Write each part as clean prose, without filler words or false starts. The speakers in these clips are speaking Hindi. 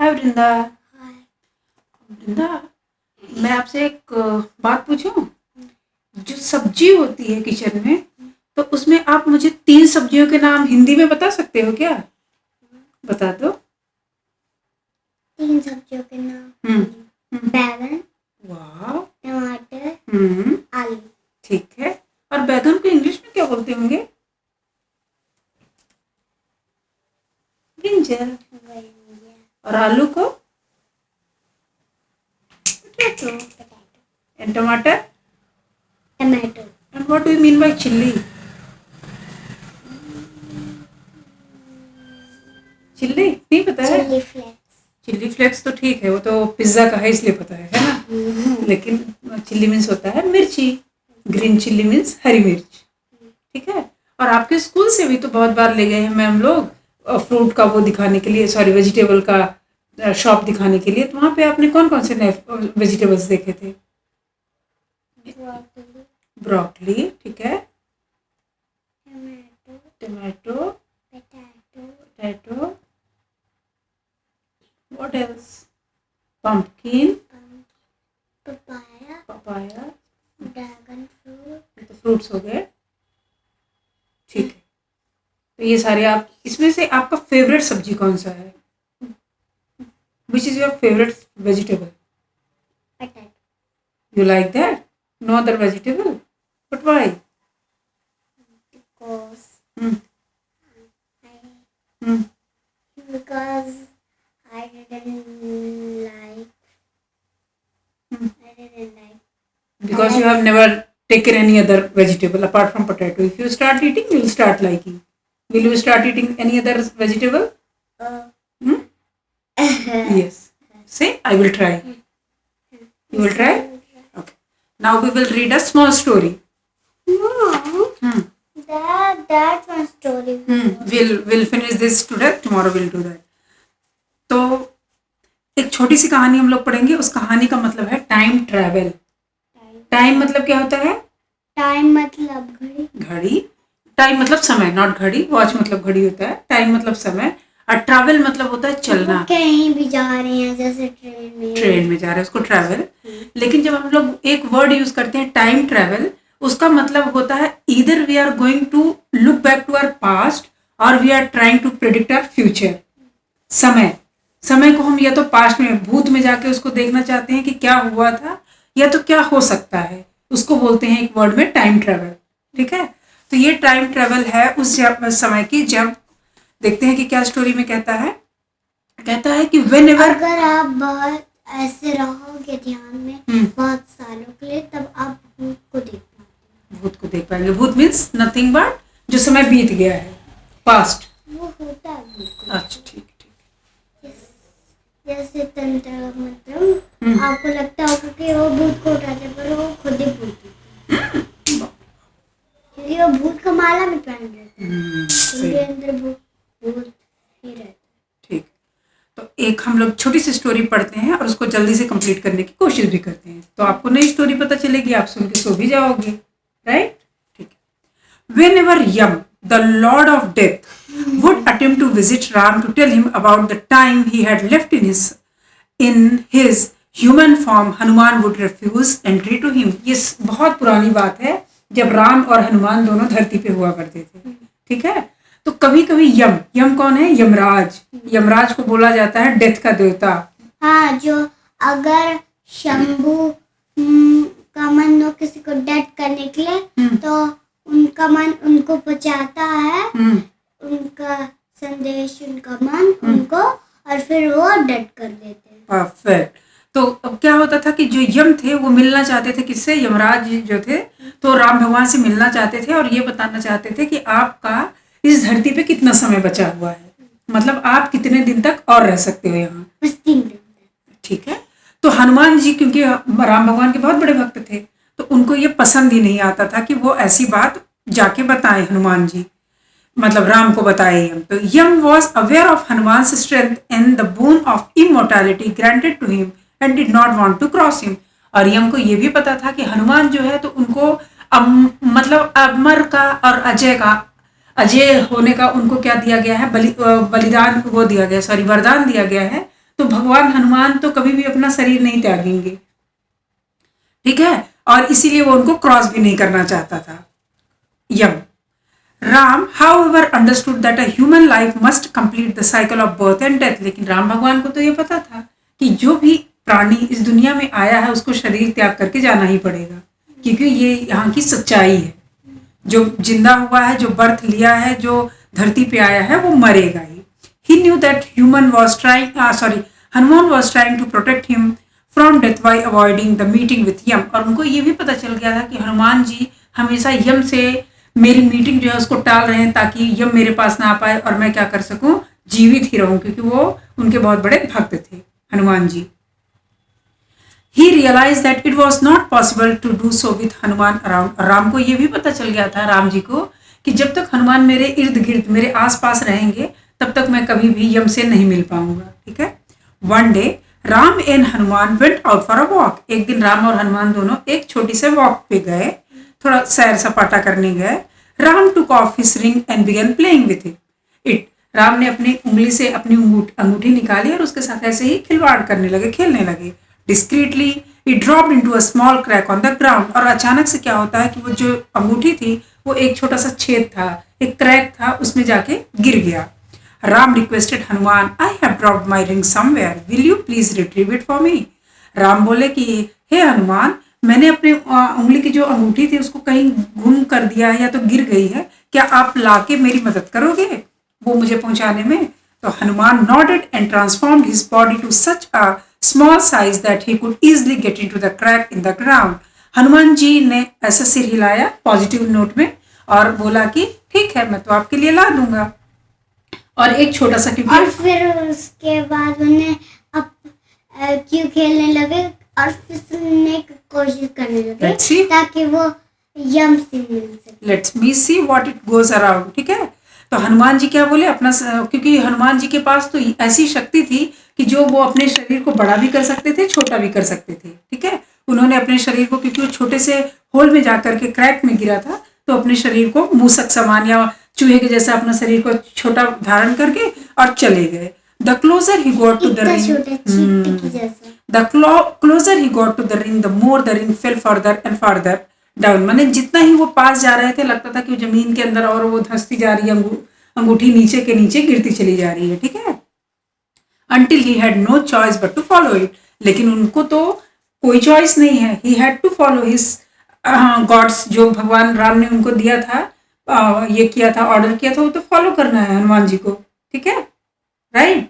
हाय वृंदा। हाय। वृंदा, मैं आपसे एक बात पूछूं। जो सब्जी होती है किचन में, तो उसमें आप मुझे 3 सब्जियों के नाम हिंदी में बता सकते हो क्या? बता दो। 3 सब्जियों के नाम। बैगन, वाह। टमाटर, आलू। ठीक है। और बैगन को इंग्लिश में क्या बोलते होंगे? ब्रिंजल। और आलू को? पोटैटो। एंड टमाटर? Tomato. And what do you mean by chilli? Chilli नहीं पता है? Chilli flakes. चिल्ली फ्लेक्स तो ठीक है, वो तो पिज्जा का है इसलिए पता है ना। लेकिन चिल्ली मीन्स होता है मिर्ची। ग्रीन चिल्ली मीन्स हरी मिर्च। ठीक है। और आपके स्कूल से भी तो बहुत बार ले गए हैं मैम लोग फ्रूट का वो दिखाने के लिए, सॉरी वेजिटेबल का शॉप दिखाने के लिए। तो वहाँ पे आपने कौन कौन से नए वेजिटेबल्स देखे थे? ब्रोकली, ठीक है। Tomato, potato, what else? Pumpkin, papaya, dragon fruit. ये तो फ्रूट्स हो गए। ठीक है। तो ये सारे आप, इसमें से आपका फेवरेट सब्जी कौन सा है? Which is your favourite vegetable? Potato. You like that? No other vegetable? But why? Because Hmm. Hmm. because I didn't like. I didn't like. Because you have never taken any other vegetable apart from potato. If you start eating, you will start liking. Will you start eating any other vegetable? Hmm? Yes. Say, I will try. You will try? Okay. Now we will read a small story. No. That's one story. We'll finish this today. Tomorrow we'll do that. तो एक छोटी सी कहानी हम लोग पढ़ेंगे। उस कहानी का मतलब है टाइम ट्रैवल। टाइम मतलब क्या होता है? टाइम मतलब घड़ी। घड़ी। टाइम मतलब समय, नॉट घड़ी। वॉच मतलब घड़ी होता है। टाइम मतलब समय। और ट्रैवल मतलब होता है चलना। कहीं भी जा रहे हैं, जैसे ट्रेन में जा रहे हैं उसको ट्रैवल। लेकिन जब हम लोग एक वर्ड यूज करते हैं टाइम ट्रैवल, उसका मतलब होता है either we are going to look back to our past और we are trying to predict our future. समय को हम या तो पास्ट में, भूत में जाके उसको देखना चाहते हैं कि क्या हुआ था या तो क्या हो सकता है, उसको बोलते हैं एक वर्ड में टाइम ट्रैवल। ठीक है। तो ये टाइम ट्रैवल है उस समय की, जब देखते हैं कि क्या स्टोरी में कहता है कि व्हेनेवर, अगर आप बहुत ऐसे रहोगे ध्यान में बहुत सालों के लिए, तब आप भूत को देख पाएंगे। भूत मीन्स नथिंग बट जो समय बीत गया है, पास्ट। वो होता है भूत। अच्छा, ठीक। जैसे तंत्र मतलब आपको लगता होगा कि वो भूत को उठाते, पर वो खुद ही भूत है, क्योंकि वो भूत का माला में पहन रहते हैं। उनके अंदर भूत ही रहता है। ठीक। तो एक हम लोग छोटी सी स्टोरी पढ़ते हैं और उसको जल्दी से कंप्लीट करने की कोशिश भी करते हैं, तो आपको नई स्टोरी पता चलेगी, आप सुन के सो भी जाओगे। राइट? ठीक। Whenever Yam, the lord of death, would attempt to visit Ram to tell him about the time he had left in his human form, Hanuman would refuse entry to him. ये बहुत पुरानी बात है, जब राम और हनुमान दोनों धरती पे हुआ करते थे। ठीक है। तो कभी कभी यम कौन है? यमराज को बोला जाता है डेथ का देवता। हाँ, जो अगर शंभू का मन हो किसी को डेथ करने के लिए, तो उनका मन उनको पहुंचाता है, उनका संदेश उनका मन उनको, और फिर वो डेथ कर देते हैं। परफेक्ट। तो अब क्या होता था कि जो यम थे वो मिलना चाहते थे किससे? यमराज जो थे, तो राम भगवान से मिलना चाहते थे और ये बताना चाहते थे कि आपका इस धरती पे कितना समय बचा हुआ है, मतलब आप कितने दिन तक और रह सकते हो यहाँ। 3 दिन। ठीक है। तो हनुमान जी क्योंकि राम भगवान के बहुत बड़े भक्त थे, तो उनको ये पसंद ही नहीं आता था कि वो ऐसी बात जाके बताएं हनुमान जी, मतलब राम को बताए यम। तो Yama was aware of Hanuman strength and the boon of immortality granted to him and did not want to cross him. और यम को ये भी पता था कि हनुमान जो है तो उनको मतलब अमर का और अजय होने का उनको क्या दिया गया है? बलिदान वो दिया गया, सॉरी वरदान दिया गया है। तो भगवान हनुमान तो कभी भी अपना शरीर नहीं त्यागेंगे, ठीक है, और इसीलिए वो उनको क्रॉस भी नहीं करना चाहता था। यम Ram however understood that a human life must complete the cycle of birth and death, लेकिन राम भगवान को तो ये पता था कि जो भी प्राणी इस दुनिया में आया है उसको शरीर त्याग करके जाना ही पड़ेगा, क्योंकि ये यहाँ की सच्चाई है। जो जिंदा हुआ है, जो बर्थ लिया है, जो धरती पे आया है, वो मरेगा ही। He knew that Hanuman was trying to protect him from death by avoiding the meeting with यम, और उनको ये भी पता चल गया था कि हनुमान जी हमेशा यम से मेरी मीटिंग जो है उसको टाल रहे हैं ताकि यम मेरे पास ना आ पाए और मैं क्या कर सकूं, जीवित ही रहूं, क्योंकि वो उनके बहुत बड़े भक्त थे Hanuman ji. He realized that it was not possible to do so with Hanuman around। Ram को ये भी पता चल गया था, राम जी को, कि जब तक हनुमान मेरे इर्द गिर्द मेरे आसपास रहेंगे तब तक मैं कभी भी यम से नहीं मिल पाऊंगा, ठीक है। One day Ram and Hanuman went out for a walk. एक दिन राम और हनुमान दोनों एक छोटी से वॉक पे गए, थोड़ा सैर सपाटा करने गए। Ram took off his ring and begin playing with it. Ram ने अपनी उंगली से अपनी अंगूठी निकाली और उसके साथ ऐसे ही खिलवाड़ करने लगे, खेलने लगे। Discreetly it dropped into a small crack on the ground. और अचानक से क्या होता है कि वो जो अंगूठी थी वो एक छोटा सा छेद था, एक क्रैक था, उसमें जाके गिर गया। Ram requested Hanuman, I have dropped my ring somewhere, will you please retrieve it for me. Ram बोले कि हे हनुमान, मैंने अपने उंगली की जो अंगूठी थी उसको कहीं गुम कर दिया है या तो गिर गई है, क्या आप लाके मेरी मदद करोगे वो मुझे पहुंचाने में। तो Hanuman nodded and transformed his body to such a small size that he could easily get into the crack in the ground. Hanuman ji ने ऐसा सिर हिलाया पॉजिटिव नोट में और बोला कि ठीक है, मैं तो आपके लिए ला दूंगा। और एक छोटा सा और फिर उसके बाद उन्हें अब क्यों खेलने लगे और फिसलने की कोशिश करने लगे ताकि वो यम से मिल सके। Let's me see what it goes around, ठीक है। तो हनुमान जी क्या बोले अपना, क्योंकि हनुमान जी के पास तो ऐसी शक्ति थी कि जो वो अपने शरीर को बड़ा भी कर सकते थे, छोटा भी कर सकते थे, ठीक है। उन्होंने अपने शरीर को, क्योंकि वो छोटे से होल में जाकर के क्रैक में गिरा था, तो अपने शरीर को मूसक समान या चूहे के जैसा अपना शरीर को छोटा धारण करके और चले गए। The closer he got to the ring, the closer he got to the ring, the more the ring fell further and further down। माने जितना ही वो पास जा रहे थे लगता था कि वो जमीन के अंदर और वो धंसती जा रही है, अंगूठी नीचे के नीचे गिरती चली जा रही है, ठीक है। Until he had no choice but to follow it। लेकिन उनको तो कोई चॉइस नहीं है, he had to follow his gods, जो भगवान राम ने उनको दिया था, ये किया था, ऑर्डर किया था, वो तो फॉलो करना है हनुमान जी को, ठीक है, right.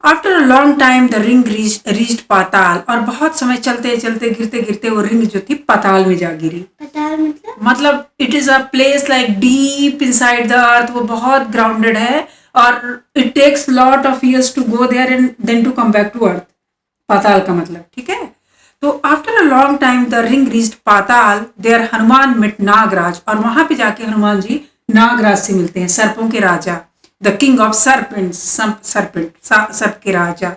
After a long time the ring reached Patal. और बहुत समय चलते चलते गिरते गिरते वो रिंग जो थी पाताल में जा गिरी। पाताल मतलब it is a place like deep inside the earth, वो बहुत ग्राउंडेड है और it takes lot of years to go there and then to come back to earth. Patal का मतलब, ठीक है। तो after a long time the ring reached Patal, there Hanuman met Nagraj. और वहां पे जाके हनुमान जी नागराज से मिलते हैं, सर्पों के राजा, द किंग ऑफ सर्पेंट, सर्प के राजा।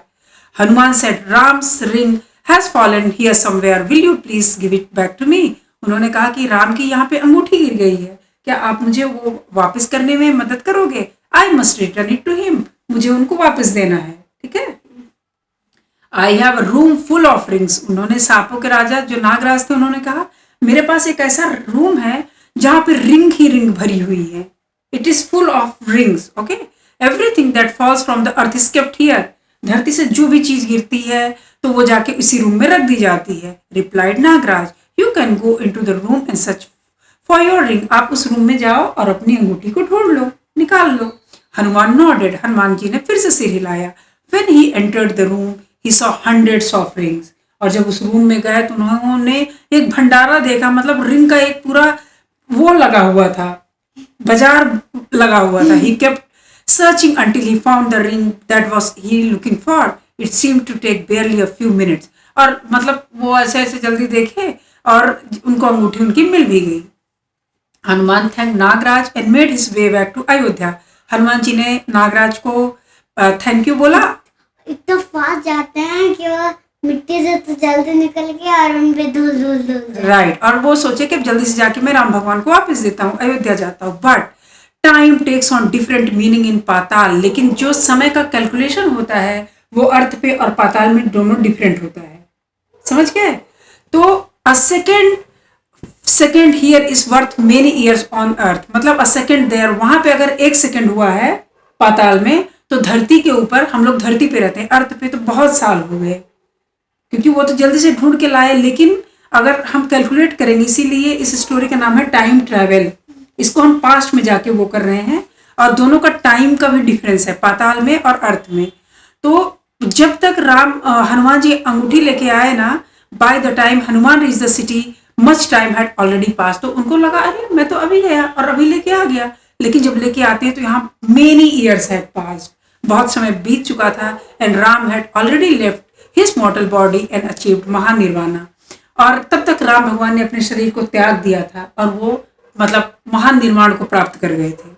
Hanuman said, Ram's ring has fallen here somewhere, will you please give it back to me. उन्होंने कहा कि राम की यहाँ पे अंगूठी गिर गई है, क्या आप मुझे वो वापस करने में मदद करोगे। I must return it to him, मुझे उनको वापस देना है, ठीक है। I have a room full of rings. उन्होंने सांपों के राजा जो नागराज थे उन्होंने कहा, मेरे पास एक ऐसा रूम है जहां पे रिंग ही रिंग भरी हुई है। It is full of rings, okay. Everything that falls from the earth is kept here. धरती से जो भी चीज गिरती है तो वो जाके उसी रूम में रख दी जाती है। Replied Nagraj, you can go into the room and search for your ring. आप उस रूम में जाओ और अपनी अंगूठी को ढूंढ लो, निकाल लो। हनुमान नॉडेड, हनुमान जी ने फिर से सिर हिलाया। When he entered the room he saw hundreds of rings। और जब उस रूम में गए तो उन्होंने एक भंडारा देखा, मतलब रिंग का एक पूरा वो लगा हुआ था, बाजार लगा हुआ था। he kept searching until he found the ring that was he looking for। it seemed to take barely a few minutes। और मतलब वो ऐसे ऐसे जल्दी देखे और उनको अंगूठी उनकी मिल भी गई। Hanuman thank Nagraj and made his way back to Ayodhya. Hanuman ji ने नागराज को थैंक यू बोला। इतना फास्ट जाते हैं कि वो मिट्टी से तो जल्दी निकल गया और उन पे धूल धूल धूल। राइट, और वो सोचे कि जल्दी से जाके मैं राम भगवान को वापस देता हूँ, अयोध्या जाता हूँ। But time takes on different meaning in Patal. लेकिन जो समय का कैलकुलेशन होता है वो अर्थ पे और पाताल में दोनों डिफरेंट होता है। समझ गए? तो a second here is worth many years on earth, मतलब अ सेकेंड देयर, वहां पे अगर 1 सेकेंड हुआ है पाताल में, तो धरती के ऊपर, हम लोग धरती पे रहते हैं, अर्थ पे तो बहुत साल हो गए, क्योंकि वो तो जल्दी से ढूंढ के लाए। लेकिन अगर हम कैलकुलेट करेंगे, इसीलिए इस स्टोरी का नाम है टाइम ट्रैवल। इसको हम पास्ट में जाके वो कर रहे हैं, और दोनों का टाइम का भी डिफरेंस है, पाताल में और अर्थ में। तो जब तक हनुमान जी अंगूठी लेके आए ना, by the time Hanuman reach the city much time had already pass. तो उनको लगा अरे मैं तो अभी गया और अभी लेके आ गया, लेकिन जब लेके आते हैं तो यहाँ मेनी ईयर्स हैड पास्ड, बहुत समय बीत चुका था। And Ram had already left his mortal body and achieved mahanirvana, और तब तक राम भगवान ने अपने शरीर को त्याग दिया था और वो मतलब महान निर्वाण को प्राप्त कर गए थे।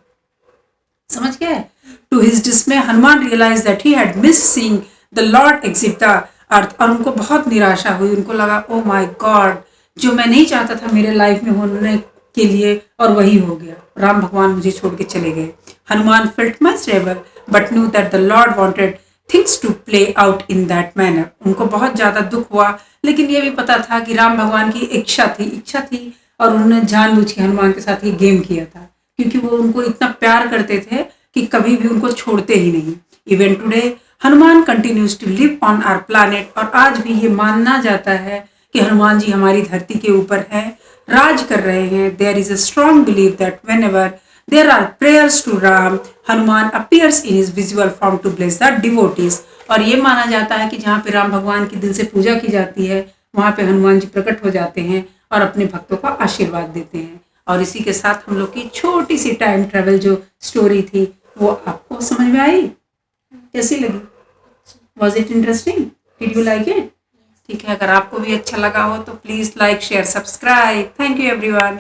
समझ गए? To his dismay Hanuman realise that he had missed seeing the lord exit the earth, और उनको बहुत निराशा हुई। उनको लगा ओ माय गॉड, जो मैं नहीं चाहता था मेरे लाइफ में होने के लिए, और वही हो गया, राम भगवान मुझे छोड़ के चले गए। Hanuman felt much trouble but knew that the lord wanted things to play out in that manner. उनको बहुत ज्यादा दुख हुआ, लेकिन ये भी पता था कि राम भगवान की इच्छा थी, और उन्होंने जानबूझ के हनुमान के साथ ये गेम किया था, क्योंकि वो उनको इतना प्यार करते थे कि कभी भी उनको छोड़ते ही नहीं। Even today Hanuman continues to live on our planet, और आज भी ये मानना जाता है कि हनुमान जी हमारी धरती के ऊपर हैं, राज कर रहे हैं। There is a strong believe that whenever there are prayers to Ram, Hanuman appears in his visual form to bless the devotees. और ये माना जाता है कि जहाँ पे राम भगवान की दिल से पूजा की जाती है, वहाँ पे हनुमान जी प्रकट हो जाते हैं और अपने भक्तों का आशीर्वाद देते हैं। और इसी के साथ हम लोग की छोटी सी टाइम ट्रेवल जो स्टोरी थी वो आपको समझ में आई? कैसी लगी? Was it interesting? Did you like it? ठीक है, अगर आपको भी अच्छा लगा हो तो please like share subscribe. Thank you everyone.